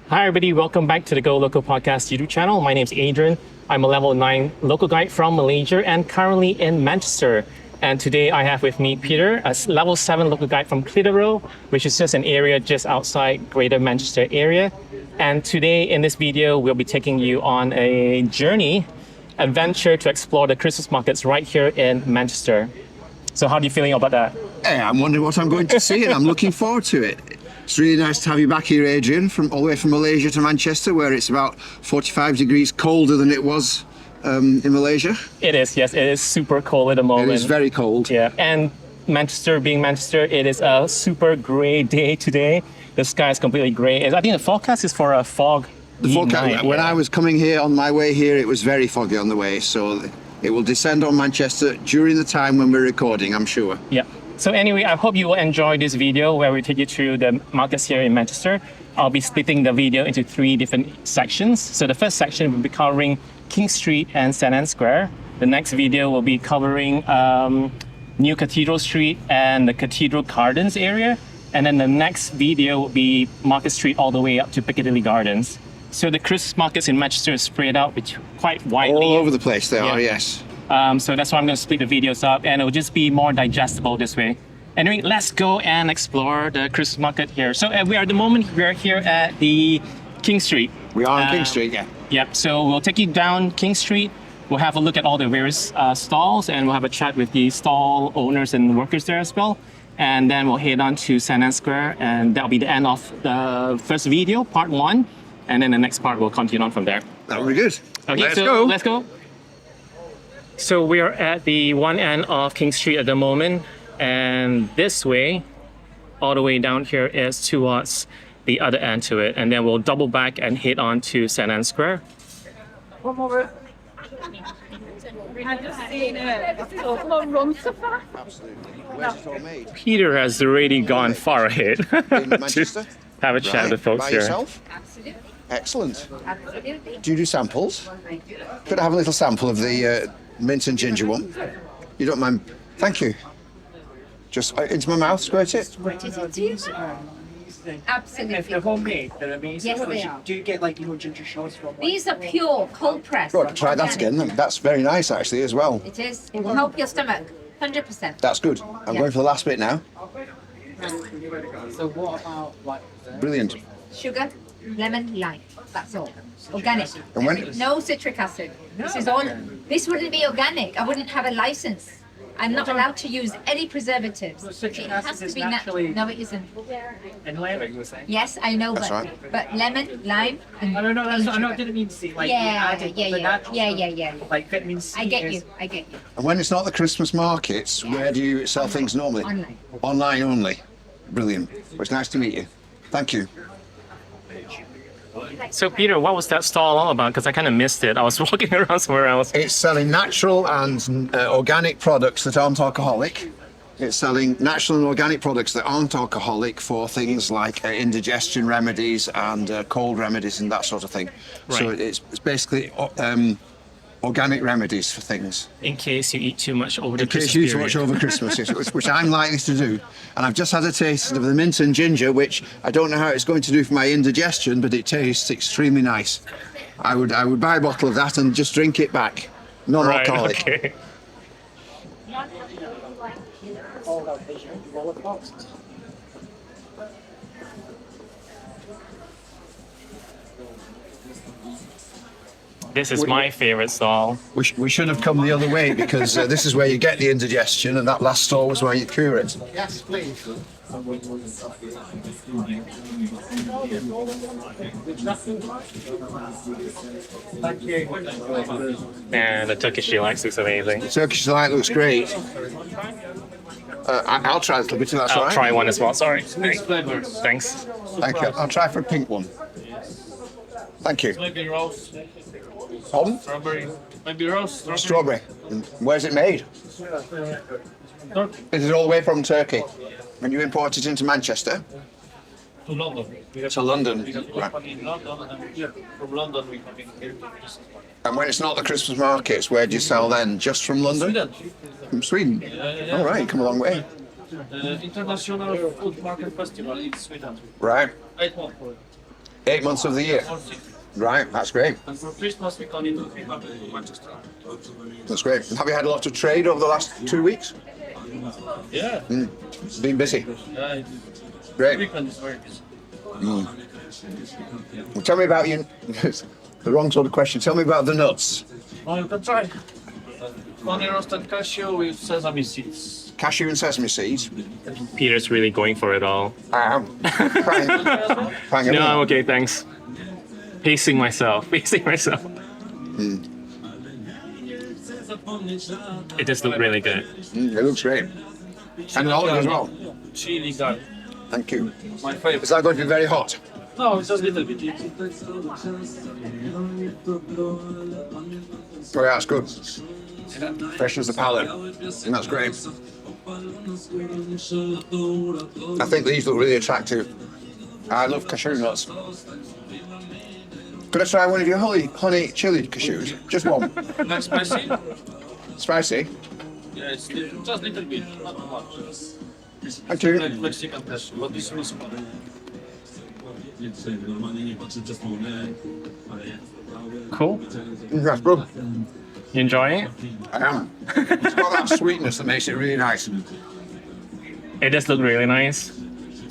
Hi everybody, welcome back to the golocopodcast YouTube channel. My name is Adrian. I'm a level 9 local guide from Malaysia and currently in Manchester. And today I have with me Peter, a level 7 local guide from Cathedral, which is just an area just outside Greater Manchester area. And today in this video, we'll be taking you on a adventure to explore the Christmas markets right here in Manchester. So how are you feeling about that? Hey, I'm wondering what I'm going to see and I'm looking forward to it. It's really nice to have you back here, Adrian, all the way from Malaysia to Manchester, where it's about 45 degrees colder than it was in Malaysia. It is, yes. It is super cold at the moment. It is very cold. Yeah, and Manchester being Manchester, it is a super grey day today. The sky is completely grey. I think the forecast is for a fog. The forecast, when I was coming here, on my way here, it was very foggy on the way, so it will descend on Manchester during the time when we're recording, I'm sure. Yeah. So anyway, I hope you will enjoy this video where we take you through the markets here in Manchester. I'll be splitting the video into 3 different sections. So the first section will be covering King Street and St. Anne's Square. The next video will be covering New Cathedral Street and the Cathedral Gardens area. And then the next video will be Market Street all the way up to Piccadilly Gardens. So the Christmas markets in Manchester is spread out quite widely. All over the place they are, yes. So that's why I'm going to split the videos up and it'll just be more digestible this way. Anyway, let's go and explore the Christmas market here. So at the moment, we're here at the King Street. We are on King Street, yeah. Yep, so we'll take you down King Street. We'll have a look at all the various stalls and we'll have a chat with the stall owners and workers there as well. And then we'll head on to St. Anne's Square and that'll be the end of the first video, part 1. And then the next part will continue on from there. That would be good. Okay, let's go. So we are at the one end of King Street at the moment, and this way, all the way down here is towards the other end to it, and then we'll double back and head on to St. Anne's Square. Absolutely. Where's it all made? Peter has already gone far ahead In Manchester? to have a chat with folks By here. yourself? Absolutely. Excellent. Absolutely. Do you do samples? Could I have a little sample of the mint and ginger one? You don't mind? Thank you. Just into my mouth, squirt it. Absolutely. If they're homemade, they're amazing. Yes, they are. Do you get ginger shots from? These are pure cold pressed. Good, try that again. That's very nice actually as well. It is. It will help your stomach. 100%. That's good. I'm going for the last bit now. So what about Brilliant. Sugar, lemon, lime. That's all. Organic. And when No citric acid. This wouldn't be organic. I wouldn't have a license. I'm not allowed to use any preservatives. citric It acid has to is be naturally- No, it isn't. in lemon, you were saying? Yes, I know, That's but right. but lemon, lime, and I don't know. That's cane I know. I sugar. didn't mean to say like Yeah, adding yeah, the yeah, natural yeah, stuff. yeah. Like vitamin C. I get is- you. I get you. And when it's not the Christmas markets, where do you sell things normally? Online. Online only. Brilliant. Well, it's nice to meet you. Thank you. So Peter, what was that stall all about? Because I kind of missed it. I was walking around somewhere else. It's selling natural and organic products that aren't alcoholic. It's selling natural and organic products that aren't alcoholic for things like indigestion remedies and cold remedies and that sort of thing. So Right. it's basically organic remedies for things. In case you eat too much over the In case Christmas you eat period. much over Christmas, yes, which I'm likely to do. And I've just had a taste of the mint and ginger, which I don't know how it's going to do for my indigestion, but it tastes extremely nice. I would buy a bottle of that and just drink it back. Non-alcoholic. Right, okay. This is my favorite stall. We should have come the other way because this is where you get the indigestion and that last store was where you cure it. Yes, please. And the Turkish delight looks amazing. Turkish delight looks great. I'll try a little bit of that. I'll try one as well, sorry. Thanks. Thank you. I'll try for a pink one. Thank you. Maybe rose, Pardon? strawberry, maybe rose, strawberry. Strawberry. And where's it made? Is it all the way from Turkey? And you import it into Manchester? To London. We have To London. we have Right. company in London, and here from London we come in here to Christmas. And when it's not the Christmas markets, where do you sell then? Just from London? Sweden. From Sweden? All right, you come a long way. International Food Market Festival in Sweden. Right. 8 months. 8 months of the year. Right, that's great. And for Christmas, we come into Manchester. That's great. Have you had a lot of trade over the last 2 weeks? Yeah. It's been busy. Yeah. Great. Weekend is very busy. Well, tell me about you. The wrong sort of question. Tell me about the nuts. Oh, you can try. Honey roasted cashew with sesame seeds. Cashew and sesame seeds. Peter's really going for it all. I am. Trying No, I'm okay, thanks. Pacing myself. It does look really good. It looks great. And the olive as well. Chili garlic. Thank you. My favorite. Is that going to be very hot? No, it's just a little bit. Oh yeah, that's good. Fresh as the palate. And that's great. I think these look really attractive. I love cashew nuts. Could I try one of your honey chili cashews? Just one. Like spicy? Spicy. Yeah, it's just a little bit, not too much. Thank you. Like Mexican cashew, but this one is small. Cool. That's good. You enjoying it? I am. It's got that sweetness that makes it really nice. It does look really nice.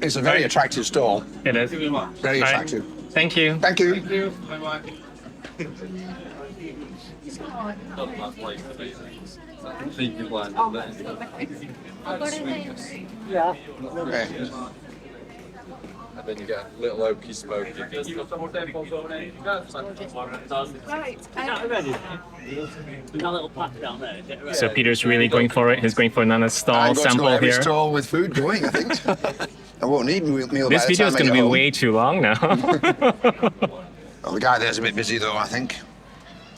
It's a very attractive stall. It is. Very Right. attractive. Thank you. Thank you. Thank you. Bye-bye. Thank you, Juan. Okay. And then you get a little oaky smoky. So Peter's really going for it. He's going for another I'm stall going to go sample every here. stall with food going, I think. I won't need a meal This by the video is time I going to get be home. way too long now. Oh, the guy there's a bit busy though, I think.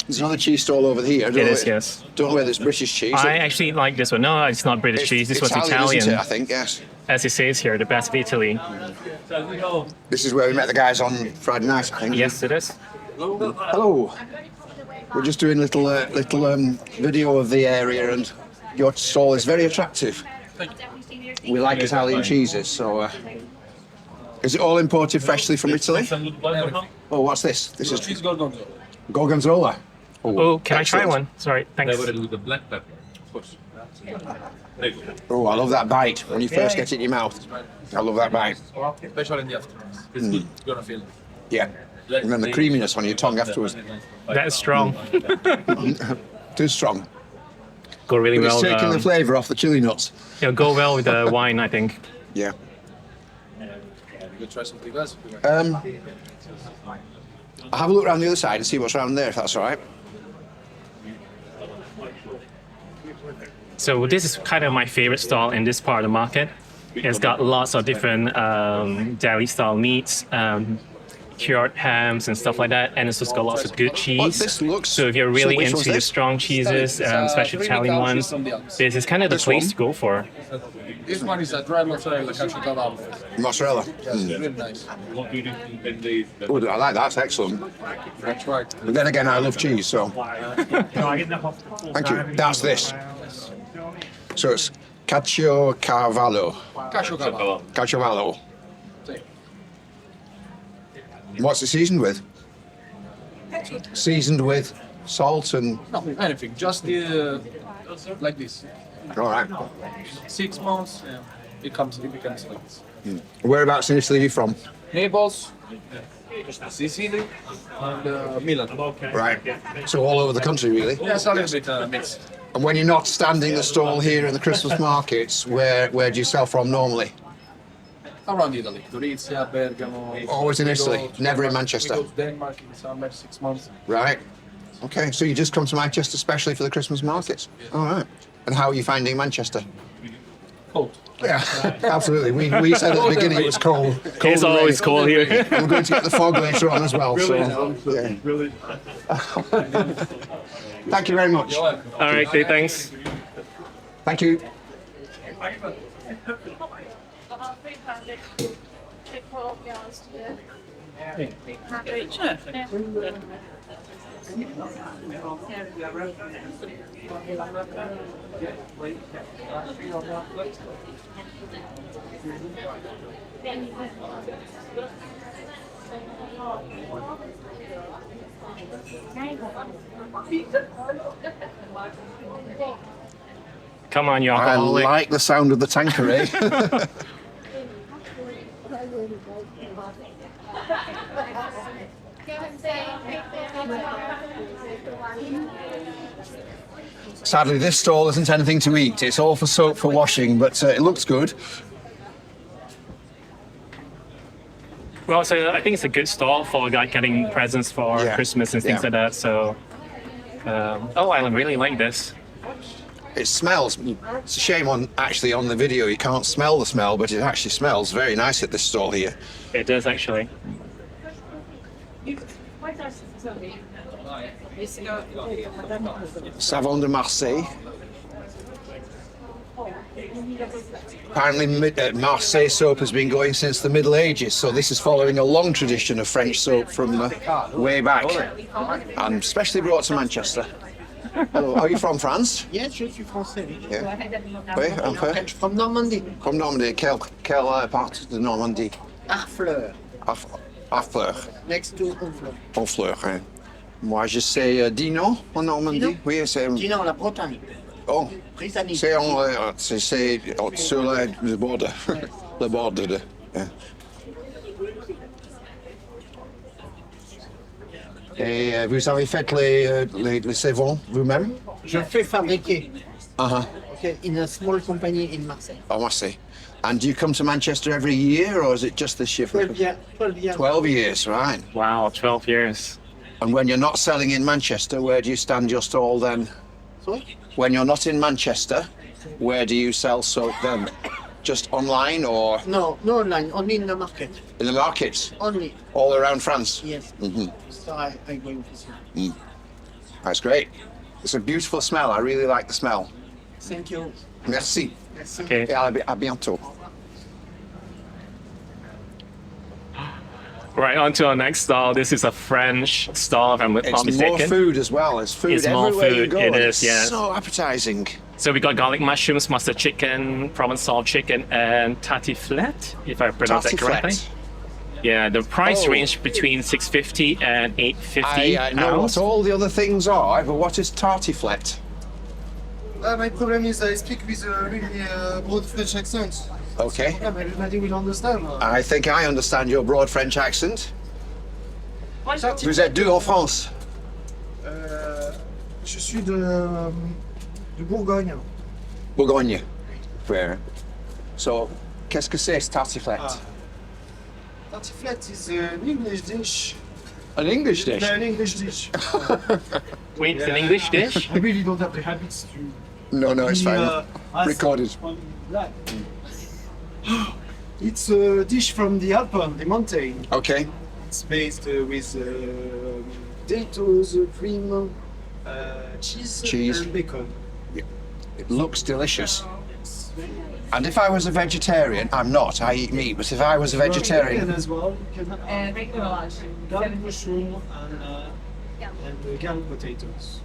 There's another cheese stall over here. It is, yes. Don't know whether it's British cheese. I actually like this one. No, it's not British cheese. This was Italian. Isn't it, I think, yes. As it says here, the best of Italy. This is where we met the guys on Friday night, I think. Yes, it is. Hello. We're just doing a little video of the area, and your stall is very attractive. We like Italian cheeses, so... is it all imported freshly from Italy? Oh, what's this? This is Cheese gorgonzola. gorgonzola. Oh, can I try excellent. one? Sorry, thanks. With the black pepper, of course. Oh, I love that bite when you first get it in your mouth. I love that bite. Especially in the afternoon. It's good. You're gonna feel it. Yeah. And then the creaminess on your tongue afterwards. That's strong. Too strong. Go really But well. it's taking the flavour off the chili nuts. It'll go well with the wine, I think. Yeah. You try something else? I'll have a look around the other side and see what's around there, if that's all right. So this is kind of my favorite stall in this part of the market. It's got lots of different deli-style meats, cured hams and stuff like that, and it's just got lots of good cheese. this looks- So if you're really so which into one's the this? strong cheeses, especially Italian ones, this is kind of the This place one? to go for. This one is a dry mozzarella caciocavallo. Mozzarella. It's really nice. Oh, I like that. That's excellent. That's right. But then again, I love cheese, so... Thank you. That's this. So it's caciocavallo. Caciocavallo. Caciocavallo. What's it seasoned with? Seasoned with salt and... No, anything. Just like this. All right. 6 months, it becomes like this. Whereabouts in Italy are you from? Naples, Sicily, and Milan. Right. So all over the country, really? Yes, a little bit mixed. And when you're not standing the stall here in the Christmas markets, where do you sell from normally? Around Italy, Gorizia, Bergamo. Always in Italy, We go to never in Denmark. Manchester. We go to Denmark in summer, 6 months. Right. Okay, so you just come to Manchester especially for the Christmas markets? All right. And how are you finding Manchester? Cold. Yeah, absolutely. We said at the beginning it was cold. Cold It's and always rain. cold here. And we're going to get the fog later on as well. So, yeah. Thank you very much. All right, okay, thanks. Thank you. Come on, you I alcoholic. like the sound of the Tanqueray. Sadly, this stall isn't anything to eat. It's all for soap for washing, but it looks good. Well, so I think it's a good stall for like getting presents for Yeah. Christmas and things Yeah. like that. So, oh, I really like this. It smells. It's a shame on the video you can't smell the smell, but it actually smells very nice at this stall here. It does actually. Savon de Marseille. Apparently, Marseille soap has been going since the Middle Ages, so this is following a long tradition of French soap from way back, and specially brought to Manchester. Hello, are you from France? Yes, je suis français. Oui. Yeah. Oui, un peu. From Normandy. From Normandy. Quelle part de Normandie? Harfleur, Harfleur. next to Honfleur. Honfleur, hein. Moi, je sais Dinan en Normandie. Dinan? Oui, c'est. Sinon, la Bretagne. Oh, Britannique. c'est sur le bord, le bord de. Yeah. Et vous avez fait les savons vous-même? Je fais fabriquer. Uh-huh. Okay, in a small company in Marseille. Oh, I see. And do you come to Manchester every year, or is it just this year? 12 years. 12 years. 12 years, right. Wow, 12 years. And when you're not selling in Manchester, where do you stand your stall then? Sorry? When you're not in Manchester, where do you sell soap then? Just online or No, no online, only in the market. in the markets? Only. All around France? Yes. Mhm. So I going to see. That's great. It's a beautiful smell. I really like the smell. Thank you. Merci. Merci. Okay. Et à bientôt. Right, on to our next stall. This is a French stall, if I'm not It's more mistaken. food as well. There's food It's more everywhere you food. go. It and is, it's yes. so appetizing. So we got garlic mushrooms, mustard chicken, Provençal chicken, and tartiflette, if I pronounce that correctly. Tartiflette. Yeah, the price Oh. range between $6.50 and $8.50 I know what all the other things are, but what is tartiflette? My problem is I speak with a really broad French accent. Okay. Yeah, but everybody will understand. I think I understand your broad French accent. Vous êtes d'où en France? Je suis de Bourgogne. Bourgogne. Where? So, qu'est-ce que c'est tartiflette? Tartiflette is an English dish. An English dish? An English dish. Wait, it's an English dish? I really don't have the habits to No, it's be, fine. Recorded. It's a dish from the Alps, the mountain. Okay. It's based with potatoes, cream, cheese, and bacon. It looks delicious. And if I was a vegetarian, I'm not, I eat meat, but if I was a vegetarian, As well, you can have garlic mushroom and garlic potatoes.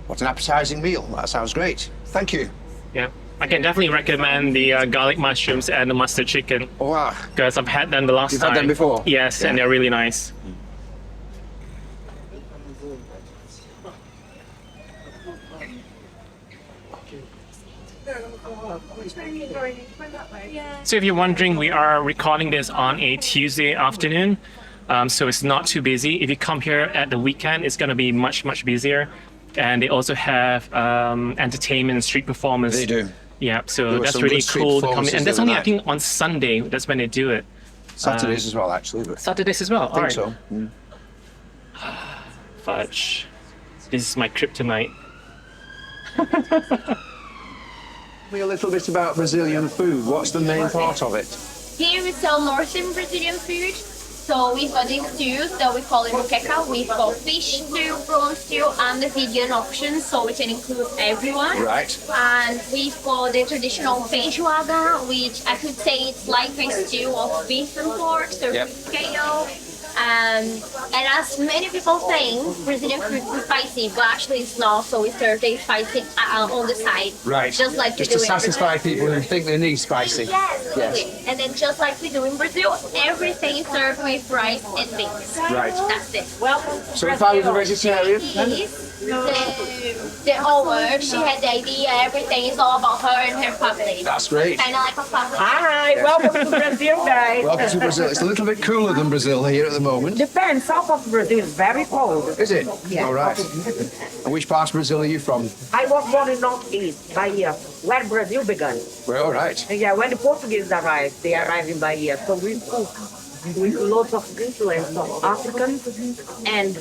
what an appetizing meal. That sounds great. Thank you. Yeah. I can definitely recommend the garlic mushrooms and the mustard chicken Oh, wow. because I've had them the last You've time. had them before? Yes, Yeah. and they're really nice. So if you're wondering, we are recording this on a Tuesday afternoon, so it's not too busy. If you come here at the weekend, it's going to be much, much busier. And they also have entertainment, street performance. They do. Yeah, There so were that's some really good street cool to come in. performances And that's the only, other I think, on Sunday. That's when they do it. Saturdays as well, actually. But Saturdays as well. I think so. Fudge. This is my kryptonite. Tell me a little bit about Brazilian food. What's the main part of it? Here we sell northern Brazilian food. So we've got these stews that we call it moqueca. We've got fish stew, prawn stew, and the vegan option, so we can include everyone. Right. And we've got the traditional feijoada, which I could say it's like a stew of beef and pork, so Yep. kale. And as many people think, Brazilian food is spicy, but actually it's not. So we serve the spicy on the side. Right. Just like Just we to do in Brazil. satisfy people who think they need spicy. Yes, absolutely. And then just like we do in Brazil, everything is served with rice and beans. Right. That's it. So if I was a vegetarian, The owner, she had the idea, everything is all about her and her family. that's great. Kind of like a family. Hi, welcome to Brazil, guys. Welcome to Brazil. It's a little bit cooler than Brazil here at the moment. Depends, south of Brazil is very cold. Is it? Yeah. All right. And which part of Brazil are you from? I was born in Northeast, Bahia, where Brazil began. Well, all right. Yeah, when the Portuguese arrived, they arrived in Bahia. So we cook with lots of influence of African and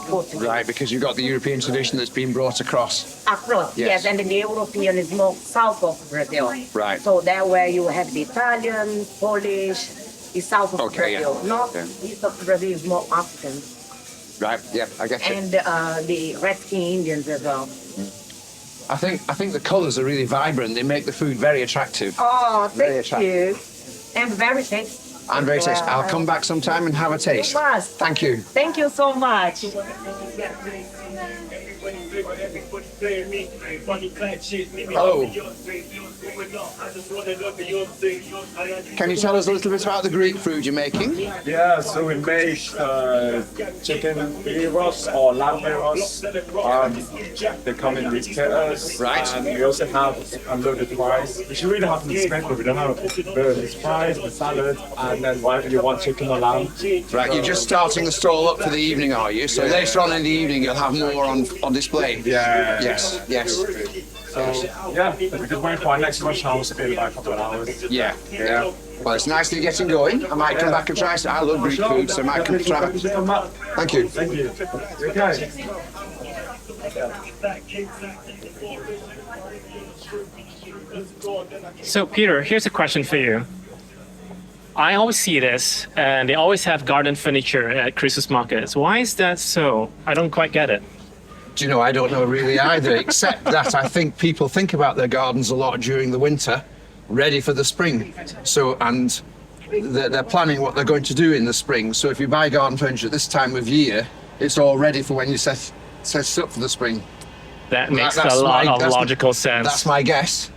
Portuguese. Right, because you've got the European tradition that's been brought across. Across, Yes. yes, and the European is more south of Brazil. Right. So there where you have the Italian, Polish, is south of Okay, Brazil. yeah. North Yeah. east of Brazil is more African. Right. Yeah, I get you. And the Red Skin Indians as well. I think the colours are really vibrant. They make the food very attractive. Oh, Very thank you. And very tasty. And very tasty. I'll come back sometime and have a taste. You must. Thank you. Thank you so much. Hello. Can you tell us a little bit about the Greek food you're making? Yeah, so we make chicken gyros or lamb gyros. They come in these platters. Right. And we also have unloaded fries, which you really have to expect, but we don't have the fries, the salad, and then whatever you want, chicken or lamb. Right, you're just starting the stall up for the evening, are you? So later on in the evening you'll have more on display. Yeah. Yes, yes. So, yeah, we're just waiting for our next rush hour to be about a couple of hours. Yeah. Yeah. Well, it's nice that you're getting going. I might come back and try some. I love Greek food, so I might come try it. Thank you. Thank you. Okay. So Peter, here's a question for you. I always see this, and they always have garden furniture at Christmas markets. Why is that so? I don't quite get it. Do you know, I don't know really either, except that I think people think about their gardens a lot during the winter, ready for the spring. So, and they're planning what they're going to do in the spring. So if you buy garden furniture at this time of year, it's all ready for when you set it up for the spring. That makes That's a lot of that's- logical sense. That's my guess.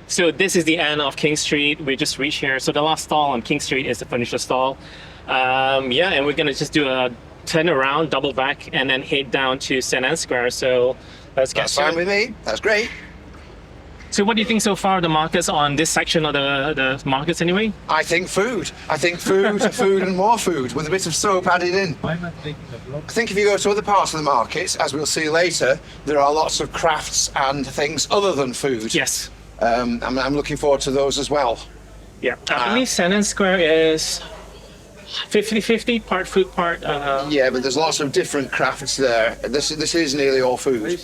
So this is the end of King Street. We just reached here. So the last stall on King Street is the furniture stall. Yeah, and we're gonna just do a turn around, double back, and then head down to St. Anne's Square. So let's get That's fine started. with me. That's great. So what do you think so far of the markets on this section of the markets anyway? I think food. I think food, food and more food with a bit of soap added in. I think if you go to other parts of the markets, as we'll see later, there are lots of crafts and things other than food. Yes. I'm looking forward to those as well. Yeah. I believe St. Anne's Square is 50-50, part food, part... Yeah, but there's lots of different crafts there. This is nearly all food.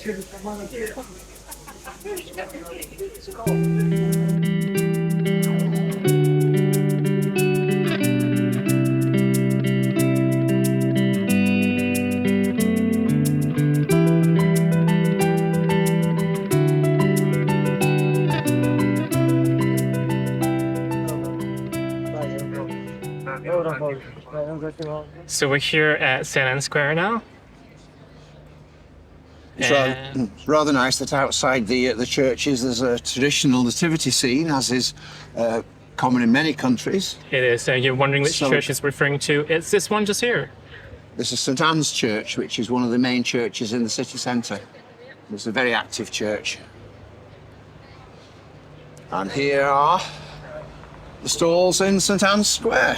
So we're here at St. Anne's Square now. It's And- rather nice that outside the churches there's a traditional nativity scene, as is common in many countries. It is. You're wondering which So- church it's referring to. It's this one just here. This is St Anne's Church, which is one of the main churches in the city centre. It's a very active church. And here are the stalls in St Anne's Square.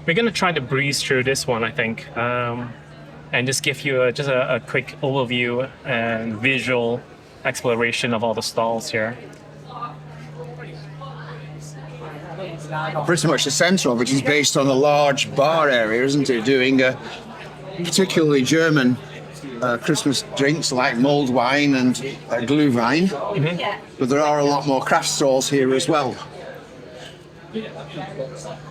We're going to try to breeze through this one, I think, and just give you a quick overview and visual exploration of all the stalls here. Pretty much the centre of it is based on a large bar area, isn't it? Doing particularly German Christmas drinks like mulled wine and glühwein. But there are a lot more craft stalls here as well.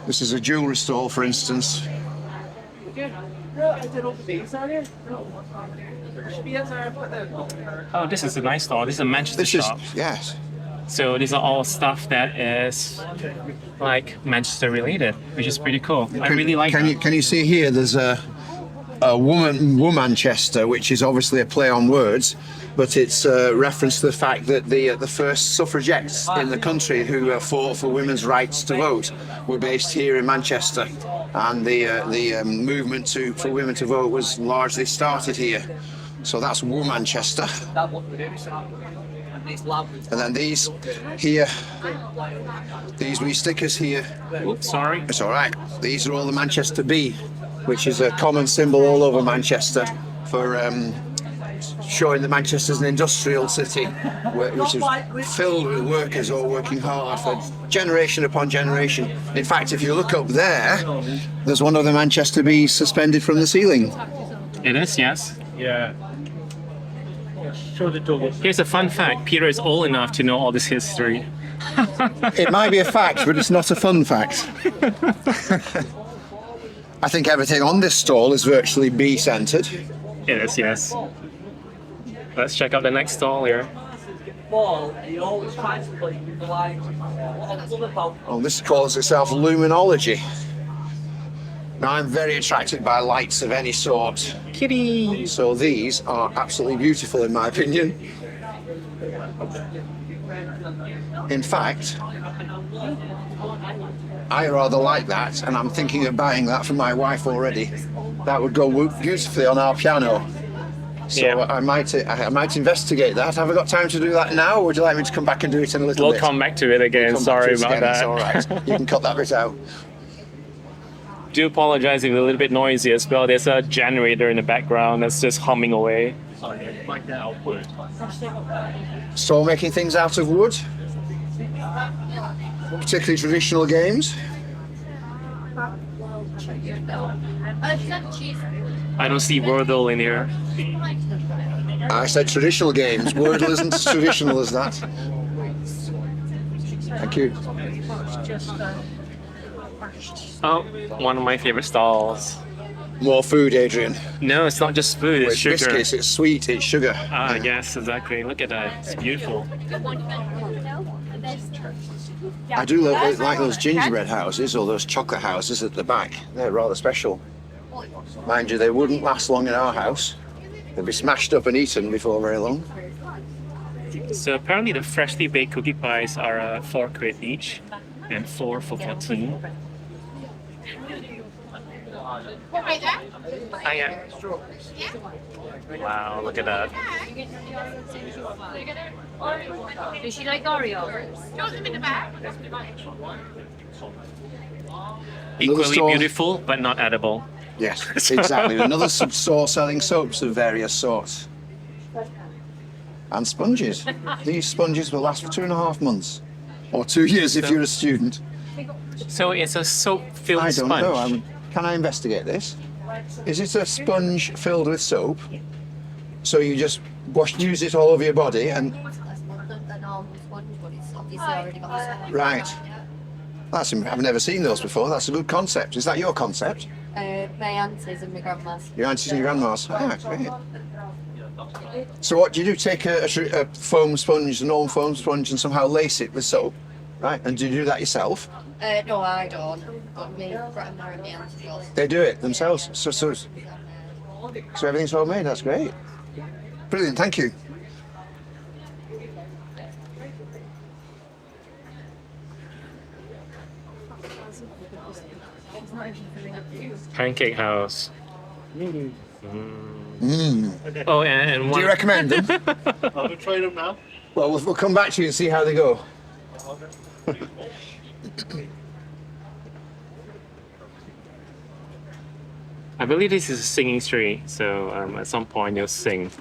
This is a jewellery stall, for instance. Oh, this is a nice stall. This is a Manchester This is, shop. yes. So these are all stuff that is like Manchester related, which is pretty cool. I really like that. Can you see here? There's a Womanchester, which is obviously a play on words, but it's a reference to the fact that the first suffragettes in the country who fought for women's rights to vote were based here in Manchester, and the movement for women to vote was largely started here. So that's Womanchester. And then these here, these wee stickers here. Oops, sorry. It's all right. These are all the Manchester Bee, which is a common symbol all over Manchester for showing that Manchester's an industrial city, which is filled with workers all working hard for generation upon generation. In fact, if you look up there, there's one of the Manchester Bees suspended from the ceiling. It is, yes. Yeah. Show the dog. Here's a fun fact. Peter is old enough to know all this history. It might be a fact, but it's not a fun fact. I think everything on this stall is virtually bee-centered. It is, yes. Let's check out the next stall here. Oh, this calls itself luminology. Now, I'm very attracted by lights of any sort. Kitty! So these are absolutely beautiful in my opinion. In fact, I rather like that, and I'm thinking of buying that for my wife already. That would go beautifully on our piano. So yeah. I might investigate that. Have I got time to do that now, or would you like me to come back and do it in a little We'll bit? come back to it again. Sorry about that. It's all right. You can cut that bit out. Do apologize if it's a little bit noisy as well. There's a generator in the background that's just humming away. So making things out of wood, particularly traditional games. I don't see Wordle in here. I said traditional games. Wordle isn't as traditional as that. Thank you. Oh, one of my favorite stalls. More food, Adrian. No, it's not just food, it's It's sugar. biscuits, it's sweet, it's sugar. Ah, yes, exactly. Look at that. It's beautiful. I do like those gingerbread houses or those chocolate houses at the back. They're rather special. Mind you, they wouldn't last long in our house. They'd be smashed up and eaten before very long. So apparently the freshly baked cookie pies are 4 quid each and 4 for 14. Ah, yeah. Wow, look at that. Does she like Oreo? Equally store. beautiful, but not edible. Yes, exactly. Another store selling soaps of various sorts. And sponges. These sponges will last for 2.5 months. Or 2 years if you're a student. So it's a soap-filled I sponge. don't know. Can I investigate this? Is it a sponge filled with soap? So you just use it all over your body and... Right. I've never seen those before. That's a good concept. Is that your concept? My aunties and my grandmas. Your aunties and your grandmas? Ah, great. So what do you do? Take a foam sponge, a normal foam sponge, and somehow lace it with soap, right? And do you do that yourself? No, I don't. But my grandma and my auntie do. They do it themselves. So everything's homemade. That's great. Brilliant. Thank you. Pancake house. Mm. Oh, and one. Do you recommend them? I'll try them now. Well, we'll come back to you and see how they go. I believe this is a singing street, so at some point they'll sing.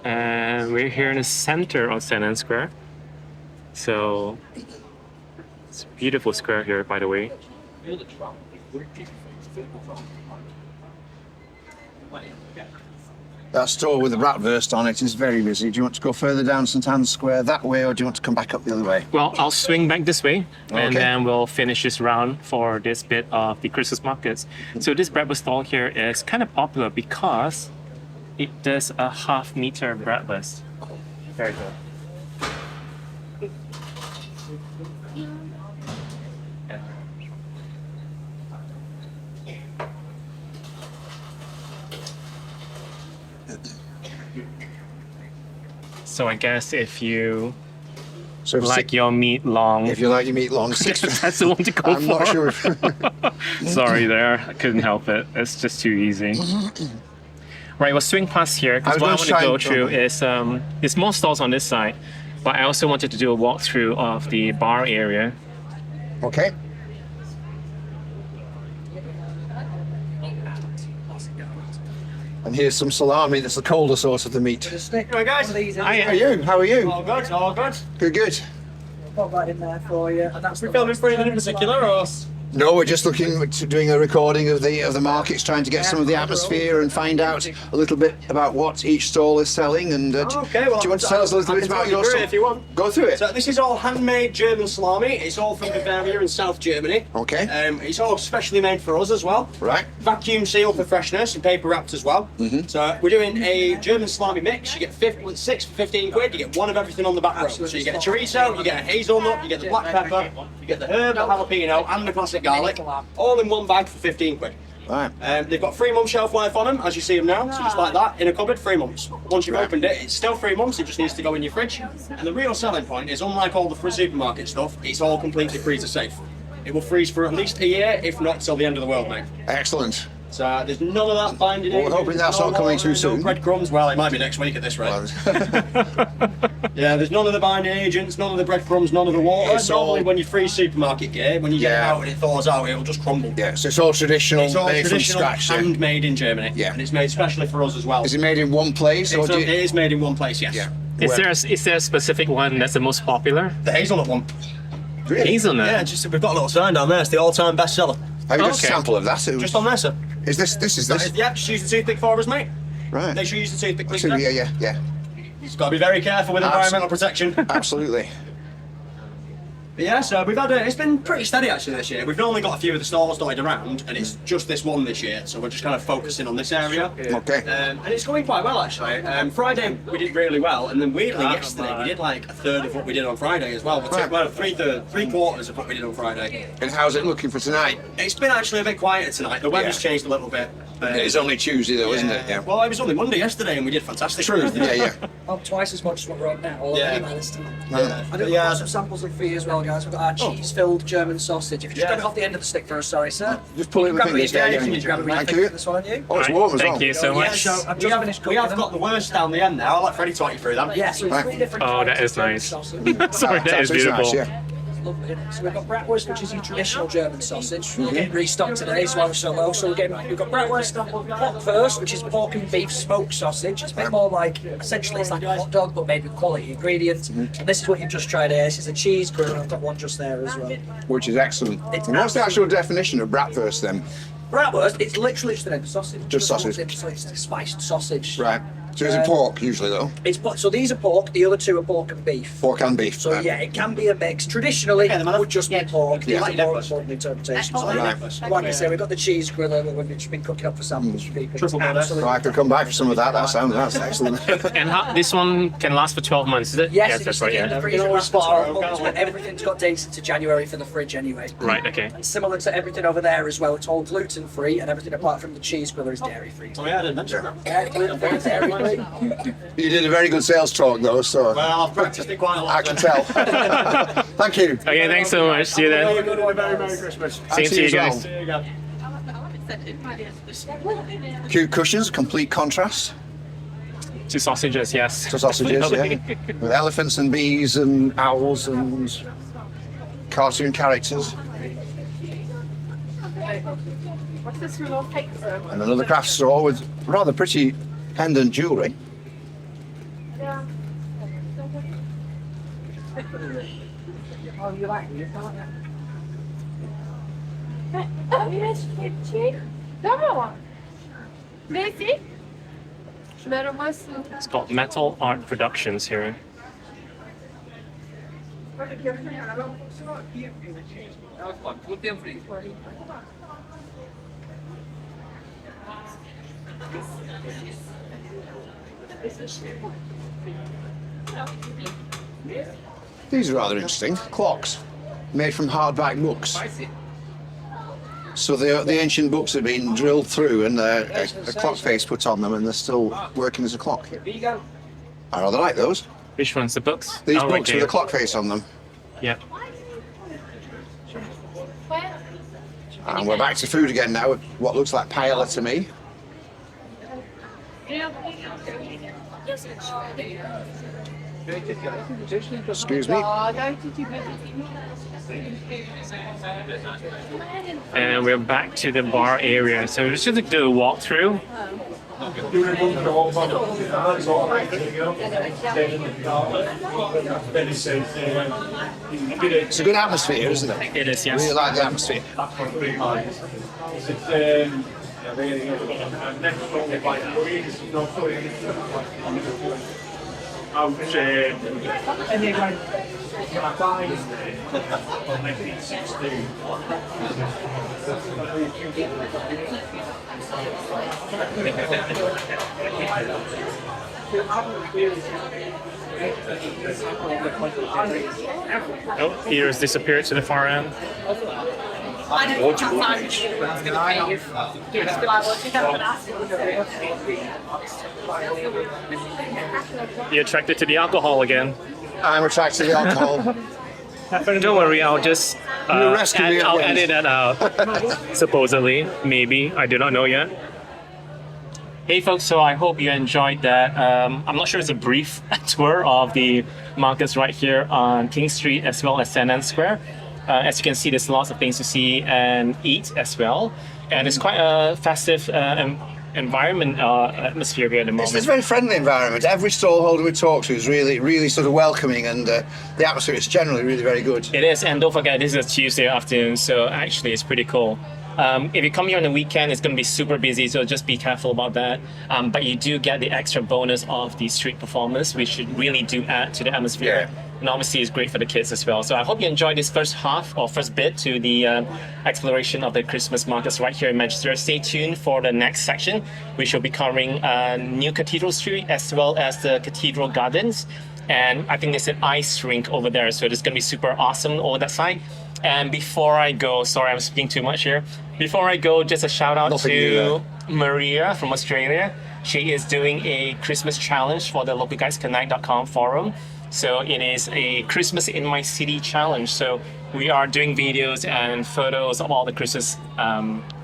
And we're here in the center of St. Anne's Square. So it's a beautiful square here, by the way. That store with the bratwurst on it is very busy. Do you want to go further down St. Anne's Square that way, or do you want to come back up the other way? Well, I'll swing back this way, and Okay. then we'll finish this round for this bit of the Christmas markets. So this bratwurst stall here is kind of popular because it does a half-meter bratwurst. Very good. So I guess if you So like your meat long, if you like your meat long, six. that's the one to go I'm for. not sure. Sorry there, I couldn't help it. It's just too easy. Right, we'll swing past here because what I want to go through is there's more stalls on this side, but I also wanted to do a walkthrough of the bar area. Okay. And here's some salami. That's the colder sort of the meat. Right, guys. How are you? How are you? All good, all good. Good, good. Put that in there for you. And that's We filming for anything in particular, or? No, we're just looking to doing a recording of the markets, trying to get some of the atmosphere and find out a little bit about what each stall is selling. And Okay, well, do you want to tell us a little bit about your stall? if you want. Go through it. So this is all handmade German salami. It's all from Bavaria in South Germany. Okay. It's all specially made for us as well. Right. Vacuum sealed for freshness and paper wrapped as well. So we're doing a German salami mix. You get 6 for 15 quid. You get one of everything on the back row. So you get a chorizo, you get a hazelnut, you get the black pepper, you get the herb, the jalapeno, and the classic garlic. All in one bag for 15 quid. Right. They've got 3 months shelf life on them, as you see them now. So just like that, in a cupboard, 3 months. Once you've opened it, it's still 3 months. It just needs to go in your fridge. And the real selling point is, unlike all the supermarket stuff, it's all completely freezer safe. It will freeze for at least a year, if not till the end of the world, mate. Excellent. So there's none of that binding. Well, we're hoping that's not coming too soon. No breadcrumbs. Well, it might be next week at this rate. Yeah, there's none of the binding agents, none of the breadcrumbs, none of the water. It's Normally, all- when you freeze supermarket gear, when you get it Yeah. out and it thaws out, it'll just crumble. Yeah, so it's all traditional, It's all made traditional, from scratch. Yeah. handmade in Germany. Yeah. And it's made specially for us as well. Is it made in one place, or It's do it you... is made in one place, yes. Yeah. Is there a specific one that's the most popular? The hazelnut one. Really? Hazelnut. Yeah, just we've got a little sign down there. It's the all-time bestseller. Have you got Okay. a sample of that? Just on there, sir. Is this? Yeah, just use the toothpick for us, mate. Right. Make sure you use the toothpick, please. So, sir. yeah. Just got to be very careful with environmental protection. Absolutely. But yeah, so we've had it's been pretty steady actually this year. We've only got a few of the stalls dotted around, and it's just this one this year. So we're just kind of focusing on this area. Okay. And it's going quite well actually. Friday we did really well, and then weirdly yesterday we did like a third of what we did on Friday as well. Right. Well, three quarters of what we did on Friday. And how's it looking for tonight? It's been actually a bit quieter tonight. The weather's changed a little bit. It's only Tuesday though, isn't it? Yeah. Well, it was only Monday yesterday, and we did fantastic. True. Yeah. Oh, twice as much as what we're on now. Already by this time. I do Yeah. have some samples of for you as well, guys. We've got our cheese-filled German sausage. If you just grab it off the end of the stick for us, sorry, sir. Just pull it with Grab your fingers. yeah, Yeah, you can grab it with your Thank finger you. for this one on you. Oh, it's warm as well. Thank you so Yeah, much. so I've just finished we cooking have them. got the worst down the end now. I'll let Freddie talk you through them. Yeah, so it's 3 different Oh, that kinds is of German nice. sausage. Sorry, that is That's beautiful. nice, yeah. Lovely. So we've got bratwurst, which is your traditional German sausage. We're getting restocked today, so I'm so low. So we've got bratwurst, pork first, which is pork and beef smoked sausage. It's a bit more like, essentially it's like a hot dog, but made with quality ingredients. And this is what you've just tried here. This is a cheese grill, and I've got one just there as well. Which is excellent. It's And what's the actual definition of bratwurst then? Bratwurst, it's literally just an sausage. Just sausage. So it's a spiced sausage. Right. So is it pork usually though? So these are pork, the other two are pork and beef. Pork and beef. So right. yeah, it can be a mix. Traditionally, it would just be pork. Yeah. These are more important interpretations. Right. Like I say, we've got the cheese griller that we've just been cooking up for samples for people. Triple order. Absolutely. Well, I could come back for some of that. That's excellent. And this one can last for 12 months, is it? Yes, that's it's right. in the Yeah. freezer lasts for 12 months, but everything's got dates into January for the fridge anyway. Right. Okay. And similar to everything over there as well, it's all gluten free, and everything apart from the cheese griller is dairy free. Oh yeah, I didn't mention that. Yeah, gluten free, dairy free. You did a very good sales talk though, so Well, I've practiced it quite a lot. I can tell. Thank you. Okay. Thanks so much. See you Have a then. good one. Very Merry Christmas. Same to you as well. guys. There you go. Cute cushions, complete contrast 2 sausages, yes. to sausages, yeah. With elephants and bees and owls and cartoon characters. And another craft store with rather pretty pendant jewellery. It's called Metal Art Productions here. These are rather interesting. Clocks made from hardback books. So the ancient books have been drilled through and a clock face put on them, and they're still working as a clock. I rather like those. Which ones? The books? These Oh, right books with there. a clock face on them. Yep. And we're back to food again now. What looks like paella to me. Excuse me. And we're back to the bar area. So let's just do a walkthrough. It's a good atmosphere, isn't it? It is, I yes. really like the atmosphere. Oh, here's disappeared to the far end. You're attracted to the alcohol again. I'm attracted to the alcohol. Don't worry, I'll just rescue me at I'll the end. edit that out. Supposedly, maybe, I do not know yet. Hey folks, so I hope you enjoyed that. I'm not sure it's a brief tour of the markets right here on King Street as well as St. Anne's Square. As you can see, there's lots of things to see and eat as well. And it's quite a festive environment, atmosphere here at the moment. It's a very friendly environment. Every stallholder we talk to is really sort of welcoming, and the atmosphere is generally really very good. It is, and don't forget, this is a Tuesday afternoon, so actually it's pretty cool. If you come here on the weekend, it's going to be super busy, so just be careful about that. But you do get the extra bonus of the street performance, which should really do add to the atmosphere. Yeah. And obviously it's great for the kids as well. So I hope you enjoyed this first half or first bit to the exploration of the Christmas markets right here in Manchester. Stay tuned for the next section, which will be covering New Cathedral Street as well as the Cathedral Gardens. And I think there's an ice rink over there, so it's going to be super awesome over that side. And before I go, sorry I'm speaking too much here. Before I go, just a shout out to Maria from Australia. She is doing a Christmas challenge for the localguides.com forum. So it is a Christmas in my city challenge. So we are doing videos and photos of all the Christmas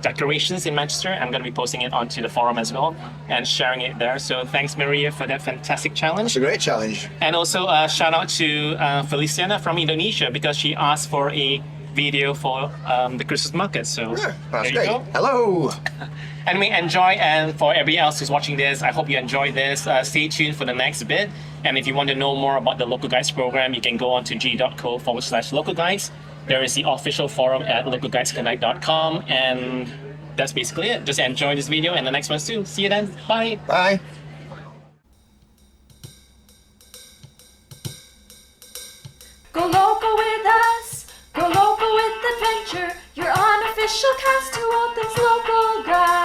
decorations in Manchester. I'm going to be posting it onto the forum as well and sharing it there. So thanks, Maria, for that fantastic challenge. It's a great challenge. And also shout out to Feliciana from Indonesia, because she asked for a video for the Christmas market. So Yeah, that's there you great. go. Hello. Anyway, enjoy, and for everybody else who's watching this, I hope you enjoyed this. Stay tuned for the next bit. And if you want to know more about the Local Guides program, you can go on to g.co/localguides. There is the official forum at localguidesconnect.com, and that's basically it. Just enjoy this video and the next one too. See you then. Bye. Bye. Go local with us, go local with adventure. Your unofficial cast to all things local guys.